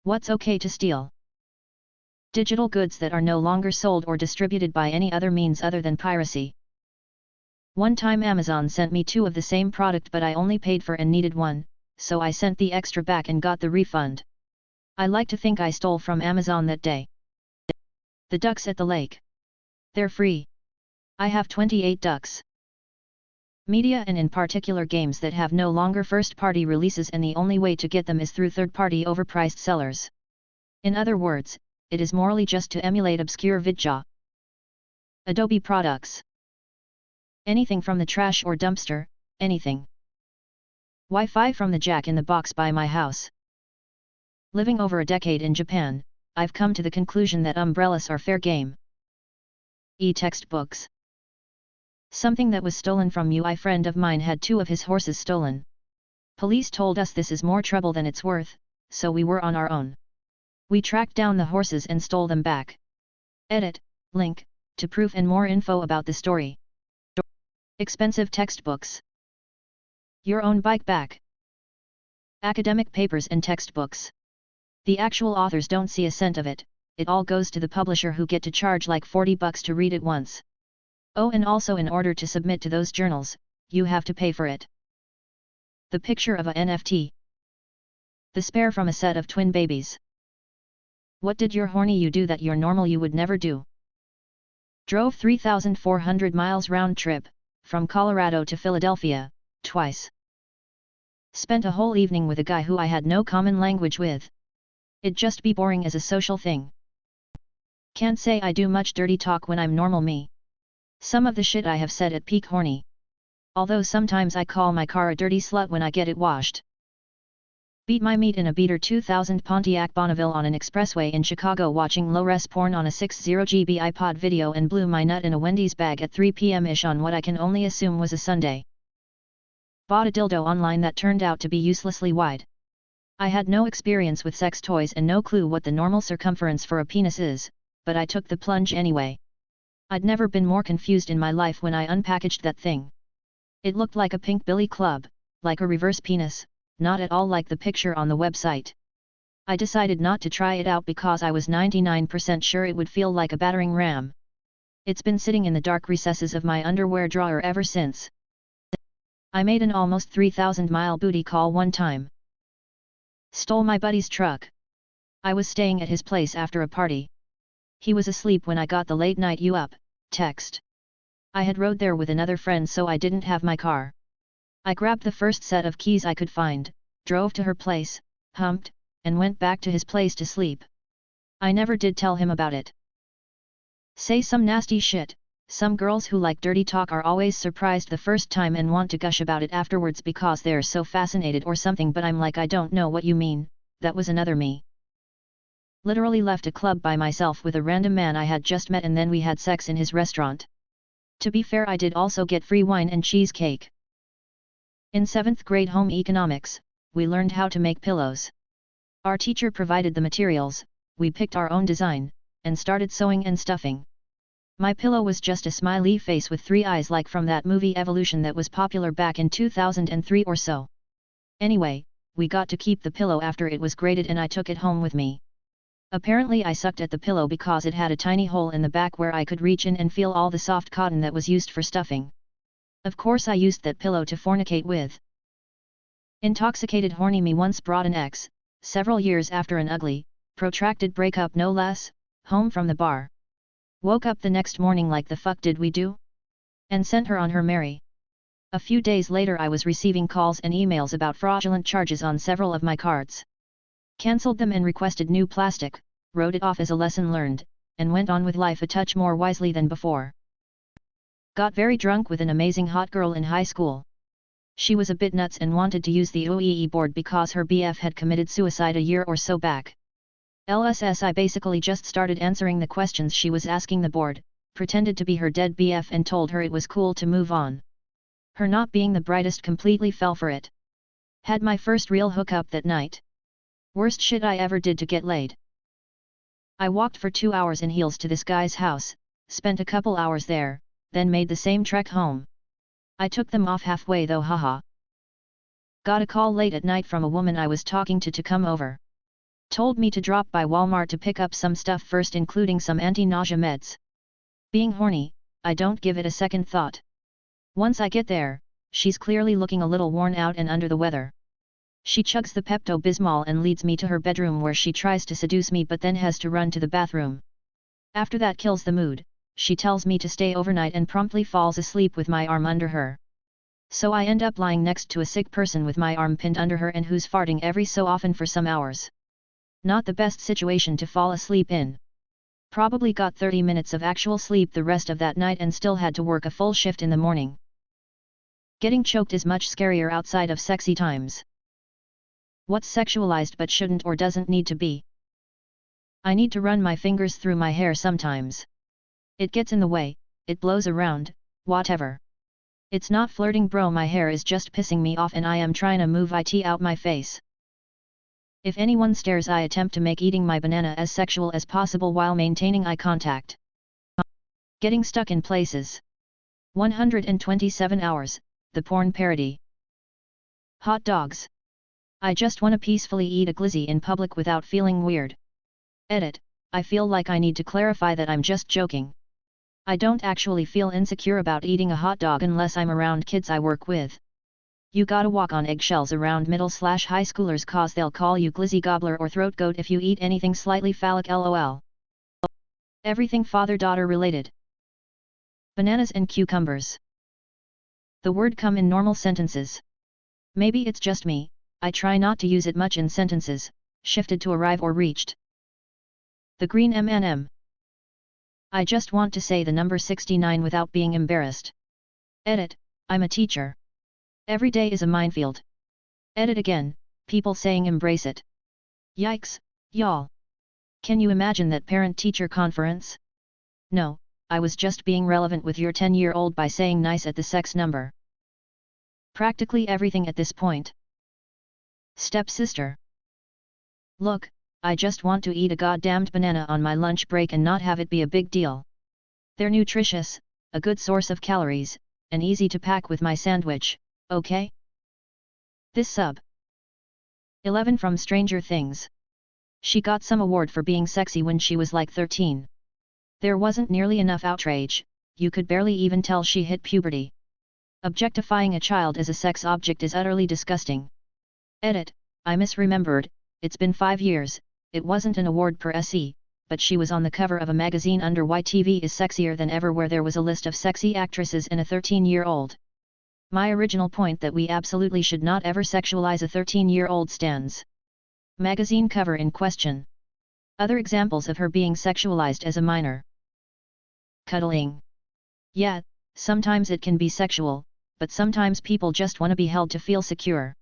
What's okay to steal? Digital goods that are no longer sold or distributed by any other means other than piracy. One time Amazon sent me two of the same product but I only paid for and needed one, so I sent the extra back and got the refund. I like to think I stole from Amazon that day. The ducks at the lake. They're free. I have 28 ducks. Media and in particular games that have no longer first-party releases and the only way to get them is through third-party overpriced sellers. In other words, it is morally just to emulate obscure vidja. Adobe products. Anything from the trash or dumpster, anything. Wi-Fi from the jack in the box by my house. Living over a decade in Japan, I've come to the conclusion that umbrellas are fair game. E-textbooks. Something that was stolen from you. A friend of mine had two of his horses stolen. Police told us this is more trouble than it's worth, so we were on our own. We tracked down the horses and stole them back. Edit, link, to proof and more info about the story. Expensive textbooks. Your own bike back. Academic papers and textbooks. The actual authors don't see a cent of it, it all goes to the publisher who get to charge like $40 to read it once. Oh, and also in order to submit to those journals, you have to pay for it. The picture of a NFT. The spare from a set of twin babies. What did your horny you do that your normal you would never do? Drove 3,400 miles round trip, from Colorado to Philadelphia, twice. Spent a whole evening with a guy who I had no common language with. It'd just be boring as a social thing. Can't say I do much dirty talk when I'm normal me. Some of the shit I have said at peak horny. Although sometimes I call my car a dirty slut when I get it washed. Beat my meat in a beater 2000 Pontiac Bonneville on an expressway in Chicago watching low-res porn on a 60GB iPod video and blew my nut in a Wendy's bag at 3 p.m.-ish on what I can only assume was a Sunday. Bought a dildo online that turned out to be uselessly wide. I had no experience with sex toys and no clue what the normal circumference for a penis is, but I took the plunge anyway. I'd never been more confused in my life when I unpackaged that thing. It looked like a pink billy club, like a reverse penis, not at all like the picture on the website. I decided not to try it out because I was 99% sure it would feel like a battering ram. It's been sitting in the dark recesses of my underwear drawer ever since. I made an almost 3,000-mile booty call one time. Stole my buddy's truck. I was staying at his place after a party. He was asleep when I got the late night "you up" text. I had rode there with another friend so I didn't have my car. I grabbed the first set of keys I could find, drove to her place, humped, and went back to his place to sleep. I never did tell him about it. Say some nasty shit. Some girls who like dirty talk are always surprised the first time and want to gush about it afterwards because they're so fascinated or something, but I'm like, I don't know what you mean, that was another me. Literally left a club by myself with a random man I had just met and then we had sex in his restaurant. To be fair, I did also get free wine and cheesecake. In 7th grade home economics, we learned how to make pillows. Our teacher provided the materials, we picked our own design, and started sewing and stuffing. My pillow was just a smiley face with 3 eyes like from that movie Evolution that was popular back in 2003 or so. Anyway, we got to keep the pillow after it was graded and I took it home with me. Apparently I sucked at the pillow because it had a tiny hole in the back where I could reach in and feel all the soft cotton that was used for stuffing. Of course I used that pillow to fornicate with. Intoxicated horny me once brought an ex, several years after an ugly, protracted breakup no less, home from the bar. Woke up the next morning like the fuck did we do? And sent her on her merry. A few days later I was receiving calls and emails about fraudulent charges on several of my cards. Cancelled them and requested new plastic, wrote it off as a lesson learned, and went on with life a touch more wisely than before. Got very drunk with an amazing hot girl in high school. She was a bit nuts and wanted to use the OEE board because her BF had committed suicide a year or so back. I basically just started answering the questions she was asking the board, pretended to be her dead BF and told her it was cool to move on. Her not being the brightest completely fell for it. Had my first real hookup that night. Worst shit I ever did to get laid. I walked for 2 hours in heels to this guy's house, spent a couple hours there, then made the same trek home. I took them off halfway though, haha. Got a call late at night from a woman I was talking to come over. Told me to drop by Walmart to pick up some stuff first, including some anti-nausea meds. Being horny, I don't give it a second thought. Once I get there, she's clearly looking a little worn out and under the weather. She chugs the Pepto-Bismol and leads me to her bedroom, where she tries to seduce me but then has to run to the bathroom. After that kills the mood, she tells me to stay overnight and promptly falls asleep with my arm under her. So I end up lying next to a sick person with my arm pinned under her and who's farting every so often for some hours. Not the best situation to fall asleep in. Probably got 30 minutes of actual sleep the rest of that night and still had to work a full shift in the morning. Getting choked is much scarier outside of sexy times. What's sexualized but shouldn't or doesn't need to be? I need to run my fingers through my hair sometimes. It gets in the way, it blows around, whatever. It's not flirting, bro, my hair is just pissing me off and I am trying to move it out my face. If anyone stares, I attempt to make eating my banana as sexual as possible while maintaining eye contact. Getting stuck in places. 127 hours, the porn parody. Hot dogs. I just wanna peacefully eat a glizzy in public without feeling weird. Edit, I feel like I need to clarify that I'm just joking. I don't actually feel insecure about eating a hot dog unless I'm around kids I work with. You gotta walk on eggshells around middle/high schoolers cause they'll call you glizzy gobbler or throat goat if you eat anything slightly phallic, lol. Everything father-daughter related. Bananas and cucumbers. The word come in normal sentences. Maybe it's just me, I try not to use it much in sentences, shifted to arrive or reached. The green M&M. I just want to say the number 69 without being embarrassed. Edit, I'm a teacher. Every day is a minefield. Edit again, people saying embrace it. Yikes, y'all. Can you imagine that parent-teacher conference? No, I was just being relevant with your 10-year-old by saying nice at the sex number. Practically everything at this point. Stepsister. Look, I just want to eat a goddamned banana on my lunch break and not have it be a big deal. They're nutritious, a good source of calories, and easy to pack with my sandwich, okay? This sub. 11 from Stranger Things. She got some award for being sexy when she was like 13. There wasn't nearly enough outrage, you could barely even tell she hit puberty. Objectifying a child as a sex object is utterly disgusting. Edit, I misremembered, it's been 5 years, it wasn't an award per se, but she was on the cover of a magazine under Why TV is Sexier Than Ever where there was a list of sexy actresses and a 13-year-old. My original point that we absolutely should not ever sexualize a 13-year-old stands. Magazine cover in question. Other examples of her being sexualized as a minor. Cuddling. Yeah, sometimes it can be sexual, but sometimes people just want to be held to feel secure.